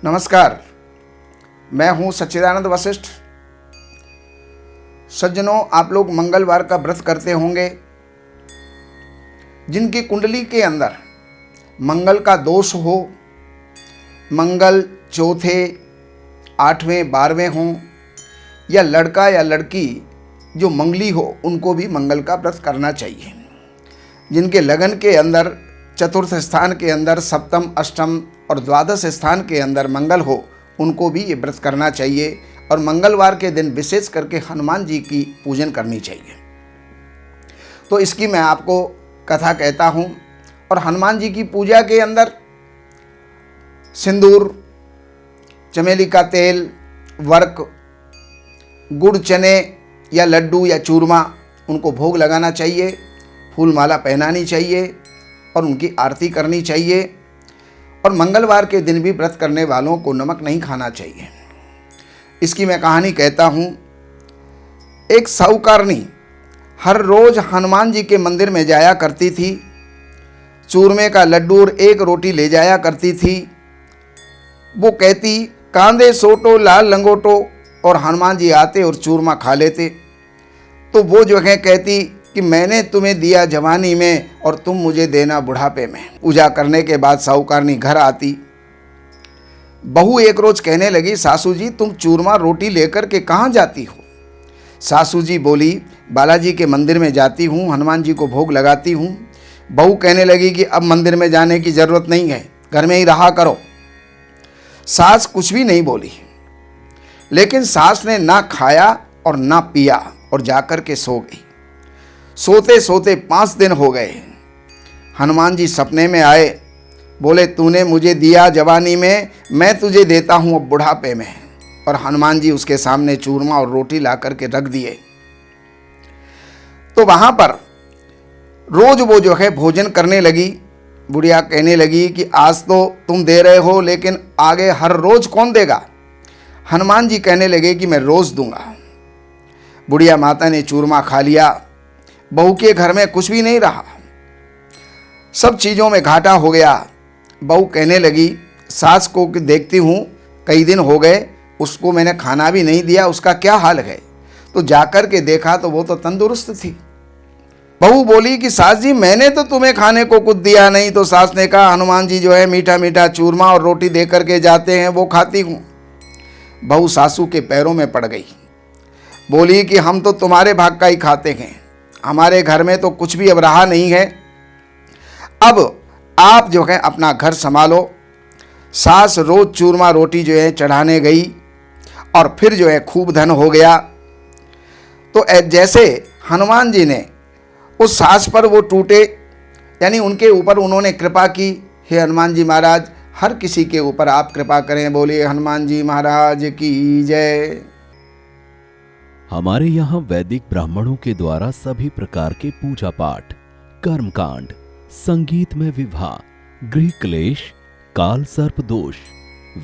नमस्कार, मैं हूं सच्चिदानंद वशिष्ठ। सज्जनों, आप लोग मंगलवार का व्रत करते होंगे। जिनकी कुंडली के अंदर मंगल का दोष हो, मंगल चौथे, 8वें, 12वें हों, या लड़का या लड़की जो मंगली हो, उनको भी मंगल का व्रत करना चाहिए। जिनके लगन के अंदर चतुर्थ स्थान के अंदर सप्तम, अष्टम और द्वादश स्थान के अंदर मंगल हो, उनको भी ये व्रत करना चाहिए। और मंगलवार के दिन विशेष करके हनुमान जी की पूजन करनी चाहिए। तो इसकी मैं आपको कथा कहता हूँ। और हनुमान जी की पूजा के अंदर सिंदूर, चमेली का तेल, वर्क, गुड़, चने या लड्डू या चूरमा, उनको भोग लगाना चाहिए, फूल माला पहनानी चाहिए और उनकी आरती करनी चाहिए। और मंगलवार के दिन भी व्रत करने वालों को नमक नहीं खाना चाहिए। इसकी मैं कहानी कहता हूँ। एक साहूकारनी हर रोज हनुमान जी के मंदिर में जाया करती थी। चूरमे का लड्डू और एक रोटी ले जाया करती थी। वो कहती, कांदे सोटो लाल लंगोटो, और हनुमान जी आते और चूरमा खा लेते। तो वो जो है कहती कि मैंने तुम्हें दिया जवानी में और तुम मुझे देना बुढ़ापे में। पूजा करने के बाद साहूकारनी घर आती। बहू एक रोज कहने लगी, सासू जी तुम चूरमा रोटी लेकर के कहाँ जाती हो? सासू जी बोली, बालाजी के मंदिर में जाती हूँ, हनुमान जी को भोग लगाती हूँ। बहू कहने लगी कि अब मंदिर में जाने की जरूरत नहीं है, घर में ही रहा करो। सास कुछ भी नहीं बोली, लेकिन सास ने ना खाया और ना पिया और जाकर के सो गई। सोते सोते 5 दिन हो गए। हनुमान जी सपने में आए, बोले तूने मुझे दिया जवानी में, मैं तुझे देता हूँ अब बुढ़ापे में। और हनुमान जी उसके सामने चूरमा और रोटी ला करके रख दिए। तो वहां पर रोज वो जो है भोजन करने लगी। बुढ़िया कहने लगी कि आज तो तुम दे रहे हो, लेकिन आगे हर रोज कौन देगा? हनुमान जी कहने लगे कि मैं रोज दूंगा। बुढ़िया माता ने चूरमा खा लिया। बहू के घर में कुछ भी नहीं रहा, सब चीज़ों में घाटा हो गया। बहू कहने लगी, सास को देखती हूँ कई दिन हो गए, उसको मैंने खाना भी नहीं दिया, उसका क्या हाल है? तो जाकर के देखा तो वो तो तंदुरुस्त थी। बहू बोली कि सास जी मैंने तो तुम्हें खाने को कुछ दिया नहीं। तो सास ने कहा, हनुमान जी जो है मीठा मीठा चूरमा और रोटी दे करके जाते हैं, वो खाती हूँ। बहू सासू के पैरों में पड़ गई, बोली कि हम तो तुम्हारे भाग का ही खाते हैं, हमारे घर में तो कुछ भी अब रहा नहीं है। अब आप जो है अपना घर संभालो। सास रोज चूरमा रोटी जो है चढ़ाने गई और फिर जो है खूब धन हो गया। तो जैसे हनुमान जी ने उस सास पर वो टूटे, यानी उनके ऊपर उन्होंने कृपा की। हे हनुमान जी महाराज, हर किसी के ऊपर आप कृपा करें। बोलिए हनुमान जी महाराज की जय। हमारे यहाँ वैदिक ब्राह्मणों के द्वारा सभी प्रकार के पूजा पाठ, कर्मकांड, संगीत में विवाह, गृह क्लेश, काल सर्प दोष,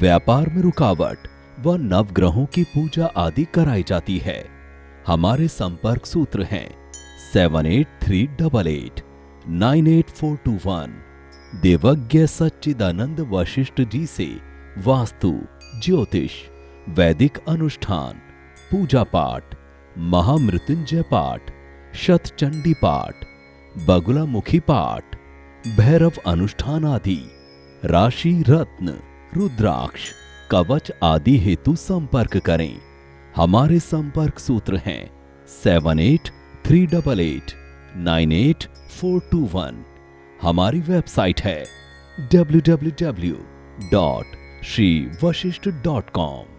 व्यापार में रुकावट व नवग्रहों की पूजा आदि कराई जाती है। हमारे संपर्क सूत्र हैं 7838 98421। देवज्ञ सच्चिदानंद वशिष्ठ जी से वास्तु, ज्योतिष, वैदिक अनुष्ठान, पूजा पाठ, महामृत्युंजय पाठ, शतचंडी पाठ, बगुलामुखी पाठ, भैरव अनुष्ठान आदि, राशि रत्न, रुद्राक्ष, कवच आदि हेतु संपर्क करें। हमारे संपर्क सूत्र हैं 7838 98421। हमारी वेबसाइट है www.shrivashishth.com।